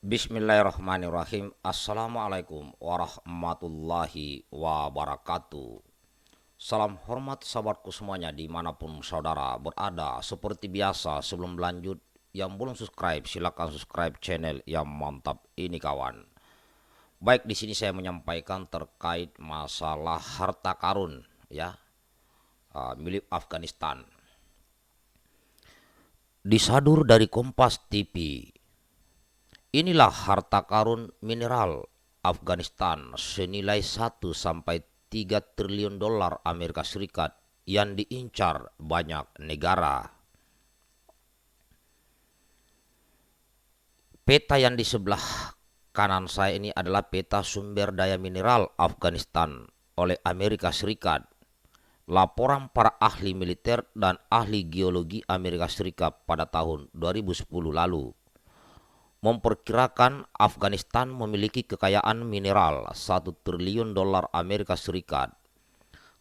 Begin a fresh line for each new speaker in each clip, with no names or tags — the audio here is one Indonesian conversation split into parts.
Bismillahirrahmanirrahim. Assalamualaikum warahmatullahi wabarakatuh. Salam hormat sahabatku semuanya dimanapun saudara berada. Seperti biasa sebelum lanjut, yang belum subscribe silakan subscribe channel yang mantap ini kawan. Baik, di sini saya menyampaikan terkait masalah harta karun ya, milik Afghanistan. Disadur dari Kompas TV. Inilah harta karun mineral Afghanistan senilai 1 sampai 3 triliun dolar Amerika Serikat yang diincar banyak negara. Peta yang di sebelah kanan saya ini adalah peta sumber daya mineral Afghanistan oleh Amerika Serikat. Laporan para ahli militer dan ahli geologi Amerika Serikat pada tahun 2010 lalu memperkirakan Afghanistan memiliki kekayaan mineral 1 triliun dolar Amerika Serikat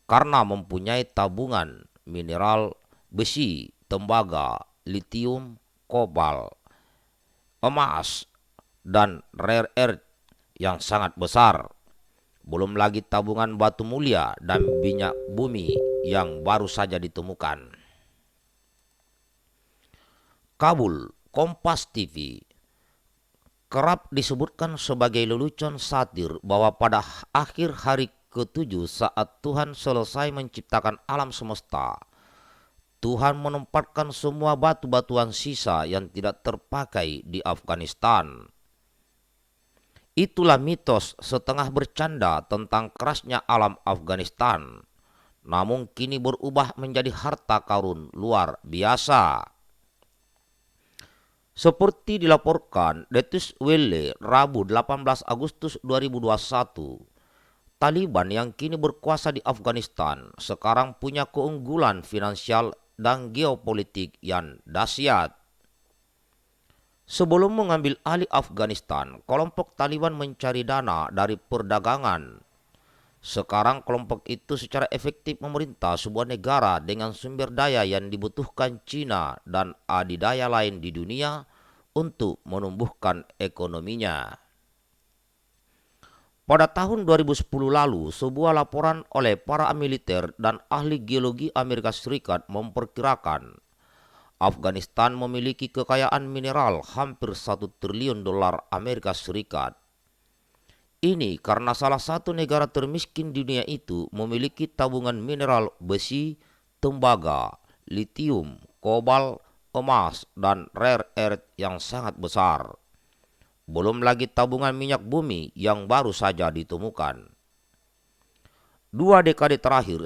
karena mempunyai tabungan mineral besi, tembaga, litium, kobalt, emas, dan rare earth yang sangat besar. Belum lagi tabungan batu mulia dan minyak bumi yang baru saja ditemukan. Kabul, Kompas TV kerap disebutkan sebagai lelucon satir bahwa pada akhir hari ketujuh saat Tuhan selesai menciptakan alam semesta, Tuhan menempatkan semua batu-batuan sisa yang tidak terpakai di Afghanistan. Itulah mitos setengah bercanda tentang kerasnya alam Afghanistan, namun kini berubah menjadi harta karun luar biasa. Seperti dilaporkan Deutsche Welle Rabu 18 Agustus 2021, Taliban yang kini berkuasa di Afghanistan sekarang punya keunggulan finansial dan geopolitik yang dahsyat. Sebelum mengambil alih Afghanistan, kelompok Taliban mencari dana dari perdagangan. Sekarang kelompok itu secara efektif memerintah sebuah negara dengan sumber daya yang dibutuhkan Cina dan adidaya lain di dunia untuk menumbuhkan ekonominya. Pada tahun 2010 lalu, sebuah laporan oleh para militer dan ahli geologi Amerika Serikat memperkirakan Afghanistan memiliki kekayaan mineral hampir 1 triliun dolar Amerika Serikat. Ini karena salah satu negara termiskin di dunia itu memiliki tabungan mineral besi, tembaga, litium, kobalt, emas, dan rare earth yang sangat besar. Belum lagi tabungan minyak bumi yang baru saja ditemukan. 2 dekade terakhir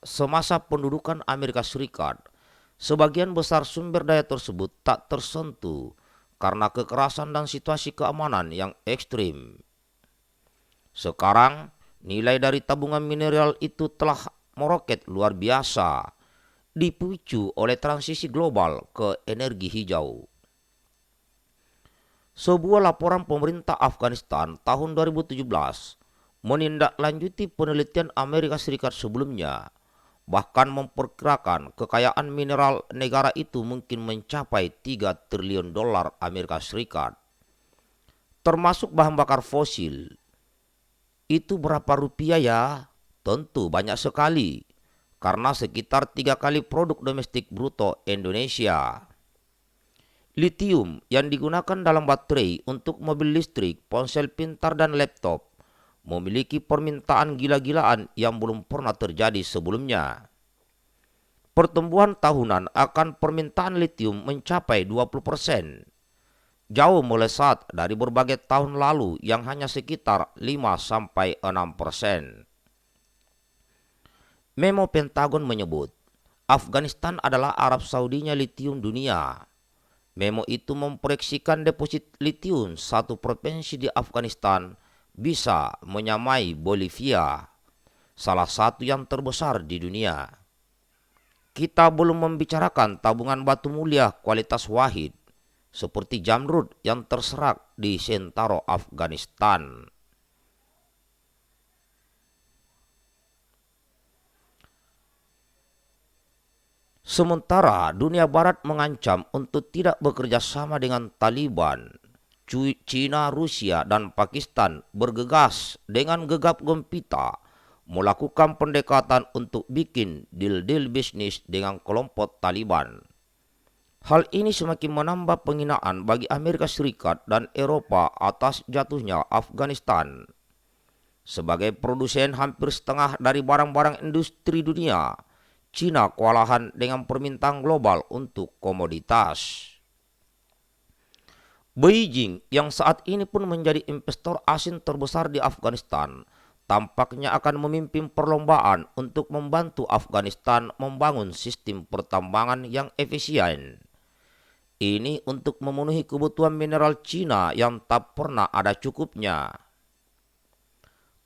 semasa pendudukan Amerika Serikat, sebagian besar sumber daya tersebut tak tersentuh karena kekerasan dan situasi keamanan yang ekstrim. Sekarang, nilai dari tabungan mineral itu telah meroket luar biasa, dipicu oleh transisi global ke energi hijau. Sebuah laporan pemerintah Afghanistan tahun 2017 menindaklanjuti penelitian Amerika Serikat sebelumnya, bahkan memperkirakan kekayaan mineral negara itu mungkin mencapai 3 triliun dolar Amerika Serikat, termasuk bahan bakar fosil. Itu berapa rupiah ya? Tentu banyak sekali, karena sekitar 3 kali produk domestik bruto Indonesia. Litium yang digunakan dalam baterai untuk mobil listrik, ponsel pintar, dan laptop memiliki permintaan gila-gilaan yang belum pernah terjadi sebelumnya. Pertumbuhan tahunan akan permintaan litium mencapai 20%, jauh melesat dari berbagai tahun lalu yang hanya sekitar 5-6%. Memo Pentagon menyebut Afghanistan adalah Arab Saudinya litium dunia. Memo itu memproyeksikan deposit litium satu provinsi di Afghanistan bisa menyamai Bolivia, salah satu yang terbesar di dunia. Kita belum membicarakan tabungan batu mulia kualitas wahid, seperti Jamrud yang terserak di Sentaro, Afghanistan. Sementara dunia barat mengancam untuk tidak bekerja sama dengan Taliban, China, Rusia, dan Pakistan bergegas dengan gegap gempita melakukan pendekatan untuk bikin deal-deal bisnis dengan kelompok Taliban. Hal ini semakin menambah penghinaan bagi Amerika Serikat dan Eropa atas jatuhnya Afghanistan. Sebagai produsen hampir setengah dari barang-barang industri dunia, China kewalahan dengan permintaan global untuk komoditas. Beijing yang saat ini pun menjadi investor asing terbesar di Afghanistan tampaknya akan memimpin perlombaan untuk membantu Afghanistan membangun sistem pertambangan yang efisien. Ini untuk memenuhi kebutuhan mineral Cina yang tak pernah ada cukupnya.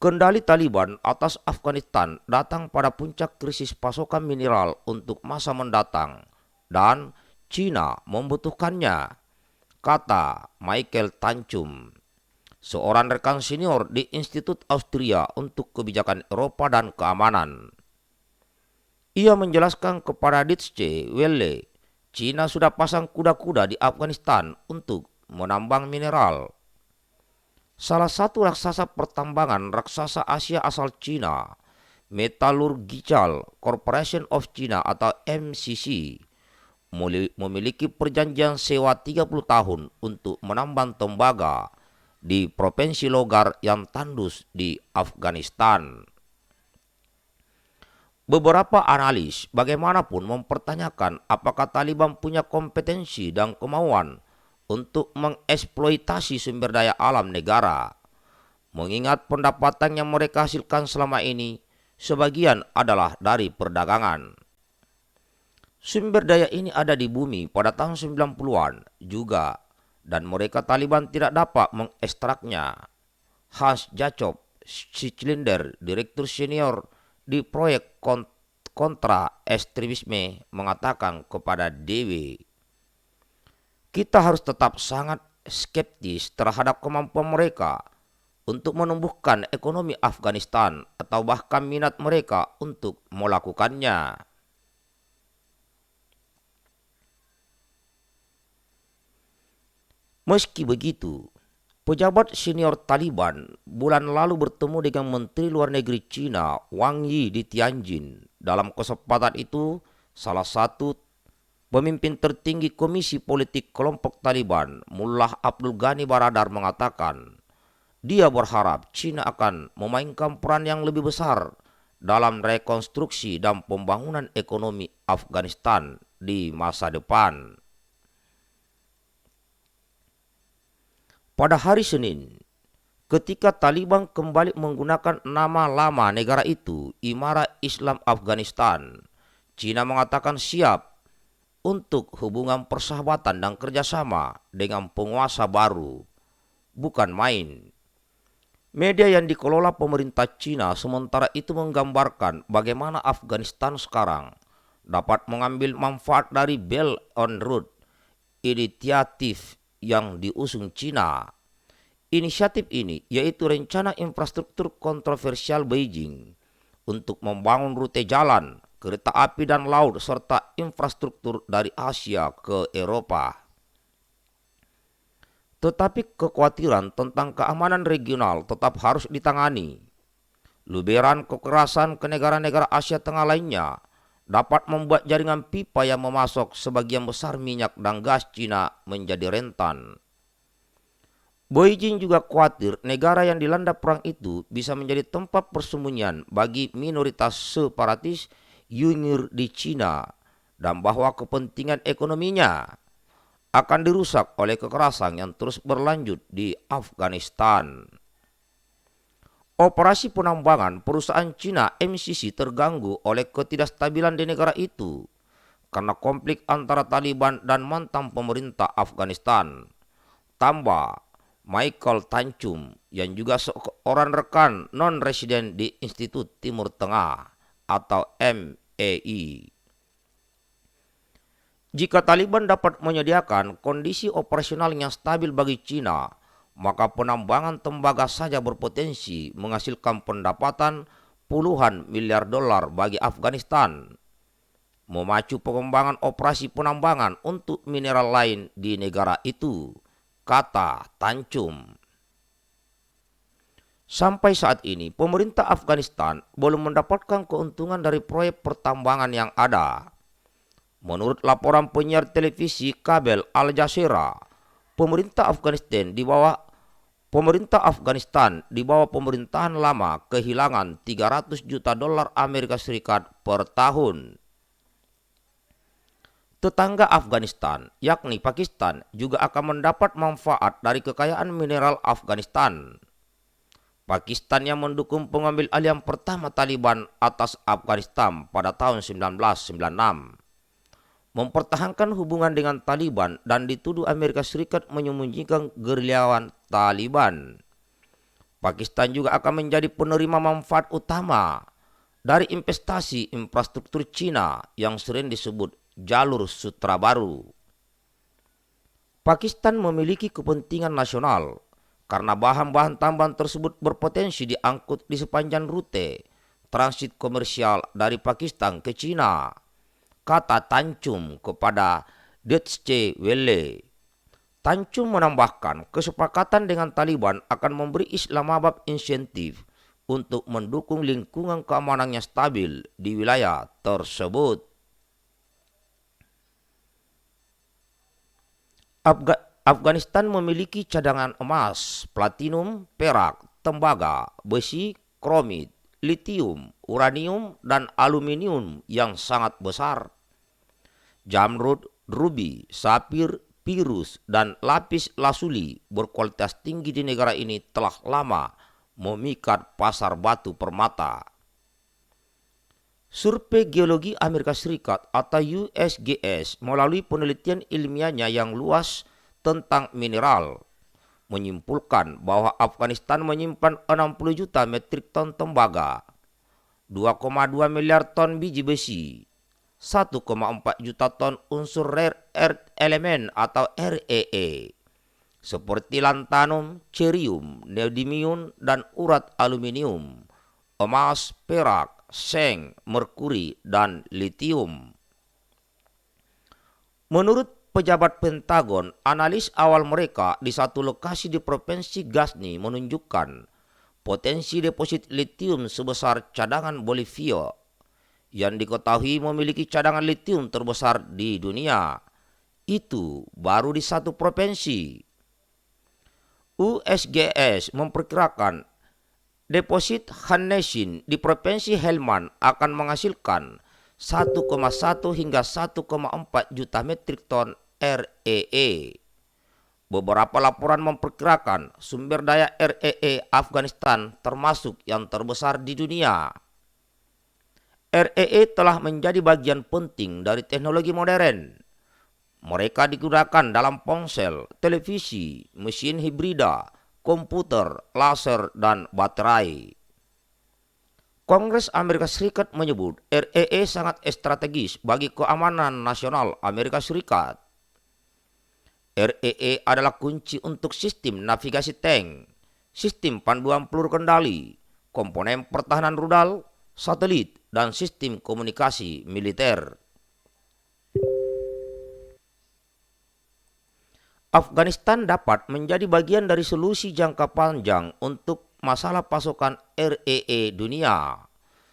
Kendali Taliban atas Afghanistan datang pada puncak krisis pasokan mineral untuk masa mendatang dan Cina membutuhkannya, kata Michael Tanchum, seorang rekan senior di Institut Austria untuk Kebijakan Eropa dan Keamanan. Ia menjelaskan kepada Deutsche Welle, Cina sudah pasang kuda-kuda di Afghanistan untuk menambang mineral. Salah satu raksasa pertambangan raksasa Asia asal Cina, Metallurgical Corporation of China atau MCC, memiliki perjanjian sewa 30 tahun untuk menambang tembaga di provinsi Logar yang tandus di Afghanistan. Beberapa analis bagaimanapun mempertanyakan apakah Taliban punya kompetensi dan kemauan untuk mengeksploitasi sumber daya alam negara. Mengingat pendapatan yang mereka hasilkan selama ini, sebagian adalah dari perdagangan. Sumber daya ini ada di bumi pada tahun 90-an juga, dan mereka Taliban tidak dapat mengekstraknya. Hans Jacob Schindler, direktur senior di proyek kontra ekstremisme, mengatakan kepada DW, kita harus tetap sangat skeptis terhadap kemampuan mereka untuk menumbuhkan ekonomi Afghanistan atau bahkan minat mereka untuk melakukannya. Meski begitu, pejabat senior Taliban bulan lalu bertemu dengan Menteri Luar Negeri Cina Wang Yi di Tianjin. Dalam kesempatan itu, salah satu pemimpin tertinggi Komisi Politik kelompok Taliban, Mullah Abdul Ghani Baradar, mengatakan dia berharap Cina akan memainkan peran yang lebih besar dalam rekonstruksi dan pembangunan ekonomi Afghanistan di masa depan. Pada hari Senin, ketika Taliban kembali menggunakan nama lama negara itu, Imarat Islam Afghanistan, Cina mengatakan siap untuk hubungan persahabatan dan kerjasama dengan penguasa baru. Bukan main. Media yang dikelola pemerintah Cina sementara itu menggambarkan bagaimana Afghanistan sekarang dapat mengambil manfaat dari Belt and Road inisiatif yang diusung Cina. Inisiatif ini yaitu rencana infrastruktur kontroversial Beijing untuk membangun rute jalan, kereta api dan laut serta infrastruktur dari Asia ke Eropa. Tetapi kekhawatiran tentang keamanan regional tetap harus ditangani. Luberan kekerasan ke negara-negara Asia Tengah lainnya dapat membuat jaringan pipa yang memasok sebagian besar minyak dan gas Cina menjadi rentan. Beijing juga khawatir negara yang dilanda perang itu bisa menjadi tempat persembunyian bagi minoritas separatis Uyghur di Cina dan bahwa kepentingan ekonominya akan dirusak oleh kekerasan yang terus berlanjut di Afghanistan. Operasi penambangan perusahaan Cina MCC terganggu oleh ketidakstabilan di negara itu karena konflik antara Taliban dan mantan pemerintah Afghanistan. Tambah Michael Tanchum yang juga seorang rekan non-residen di Institut Timur Tengah atau MEI. Jika Taliban dapat menyediakan kondisi operasional yang stabil bagi Cina, maka penambangan tembaga saja berpotensi menghasilkan pendapatan puluhan miliar dolar bagi Afghanistan, memacu pengembangan operasi penambangan untuk mineral lain di negara itu, kata Tancum. Sampai saat ini, pemerintah Afghanistan belum mendapatkan keuntungan dari proyek pertambangan yang ada. Menurut laporan penyiar televisi kabel Al Jazeera, pemerintah Afghanistan di bawah pemerintahan lama kehilangan 300 juta dolar Amerika Serikat per tahun. Tetangga Afghanistan, yakni Pakistan, juga akan mendapat manfaat dari kekayaan mineral Afghanistan. Pakistan yang mendukung pengambil alihan pertama Taliban atas Afghanistan pada tahun 1996, mempertahankan hubungan dengan Taliban dan dituduh Amerika Serikat menyembunyikan gerilyawan Taliban. Pakistan juga akan menjadi penerima manfaat utama dari investasi infrastruktur Cina yang sering disebut jalur sutra baru. Pakistan memiliki kepentingan nasional karena bahan-bahan tambahan tersebut berpotensi diangkut di sepanjang rute transit komersial dari Pakistan ke Cina, kata Tancum kepada Deutsche Welle. Tancum menambahkan kesepakatan dengan Taliban akan memberi Islamabad insentif untuk mendukung lingkungan keamanannya stabil di wilayah tersebut. Afghanistan memiliki cadangan emas, platinum, perak, tembaga, besi, kromit, litium, uranium, dan aluminium yang sangat besar. Jamrud, rubi, sapir, pirus, dan lapis lazuli berkualitas tinggi di negara ini telah lama memikat pasar batu permata. Survei Geologi Amerika Serikat atau USGS melalui penelitian ilmiahnya yang luas tentang mineral menyimpulkan bahwa Afghanistan menyimpan 60 juta metrik ton tembaga, 2,2 miliar ton biji besi, 1,4 juta ton unsur rare earth element atau REE, seperti lantanum, cerium, neodymium, dan urat aluminium, emas, perak, seng, merkuri, dan litium. Menurut pejabat Pentagon, analis awal mereka di satu lokasi di Provinsi Ghazni menunjukkan potensi deposit litium sebesar cadangan Bolivia, yang diketahui memiliki cadangan litium terbesar di dunia. Itu baru di satu provinsi. USGS memperkirakan deposit Khannesin di Provinsi Helmand akan menghasilkan 1,1 hingga 1,4 juta metrik ton REE. Beberapa laporan memperkirakan sumber daya REE Afghanistan termasuk yang terbesar di dunia. REE telah menjadi bagian penting dari teknologi modern. Mereka digunakan dalam ponsel, televisi, mesin hibrida, komputer, laser, dan baterai. Kongres Amerika Serikat menyebut REE sangat strategis bagi keamanan nasional Amerika Serikat. REE adalah kunci untuk sistem navigasi tank, sistem panduan peluru kendali, komponen pertahanan rudal, satelit, dan sistem komunikasi militer. Afghanistan dapat menjadi bagian dari solusi jangka panjang untuk masalah pasokan REE dunia.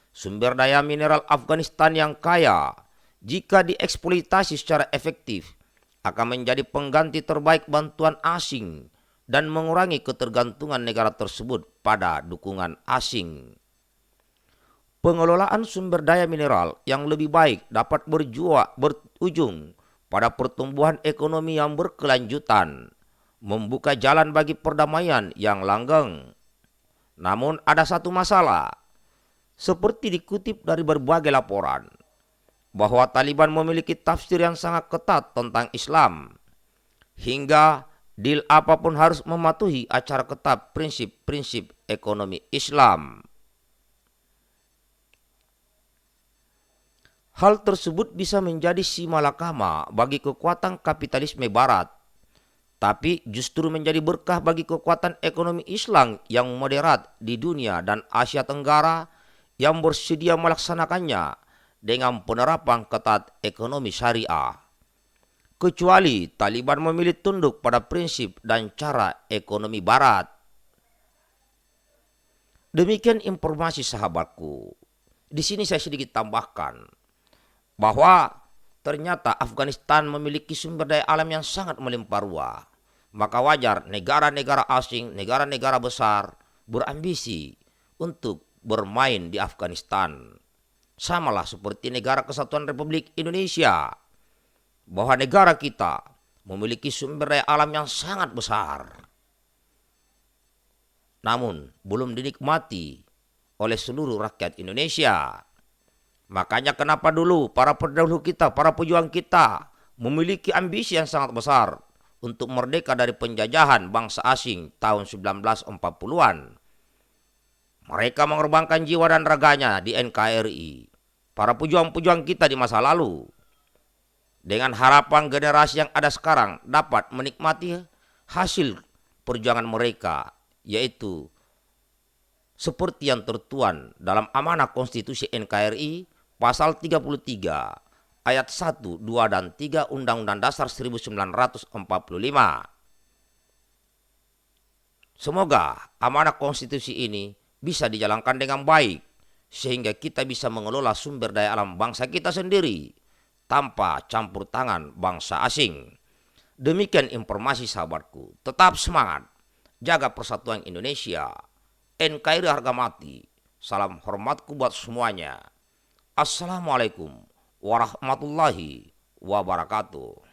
Sumber daya mineral Afghanistan yang kaya, jika dieksploitasi secara efektif, akan menjadi pengganti terbaik bantuan asing dan mengurangi ketergantungan negara tersebut pada dukungan asing. Pengelolaan sumber daya mineral yang lebih baik dapat berujung pada pertumbuhan ekonomi yang berkelanjutan, membuka jalan bagi perdamaian yang langgeng. Namun ada satu masalah, seperti dikutip dari berbagai laporan, bahwa Taliban memiliki tafsir yang sangat ketat tentang Islam, hingga deal apapun harus mematuhi acara ketat prinsip-prinsip ekonomi Islam. Hal tersebut bisa menjadi simalakama bagi kekuatan kapitalisme barat, tapi justru menjadi berkah bagi kekuatan ekonomi Islam yang moderat di dunia dan Asia Tenggara yang bersedia melaksanakannya dengan penerapan ketat ekonomi syariah. kecuali Taliban memilih tunduk pada prinsip dan cara ekonomi Barat. Demikian informasi sahabatku. Di sini saya sedikit tambahkan bahwa ternyata Afghanistan memiliki sumber daya alam yang sangat melimpah ruah. Maka wajar negara-negara asing, negara-negara besar berambisi untuk bermain di Afghanistan. Samalah seperti negara Kesatuan Republik Indonesia, bahwa negara kita memiliki sumber daya alam yang sangat besar, namun belum dinikmati oleh seluruh rakyat Indonesia. Makanya kenapa dulu para pendahulu kita, para pejuang kita memiliki ambisi yang sangat besar untuk merdeka dari penjajahan bangsa asing tahun 1940-an. Mereka mengorbankan jiwa dan raganya di NKRI. Para pejuang-pejuang kita di masa lalu, dengan harapan generasi yang ada sekarang dapat menikmati hasil perjuangan mereka, yaitu seperti yang tertuang dalam amanah konstitusi NKRI pasal 33 ayat 1, 2, dan 3 Undang-Undang Dasar 1945. Semoga amanah konstitusi ini bisa dijalankan dengan baik, sehingga kita bisa mengelola sumber daya alam bangsa kita sendiri tanpa campur tangan bangsa asing. Demikian informasi sahabatku. Tetap semangat, jaga persatuan Indonesia. NKRI harga mati. Salam hormatku buat semuanya. Assalamualaikum warahmatullahi wabarakatuh.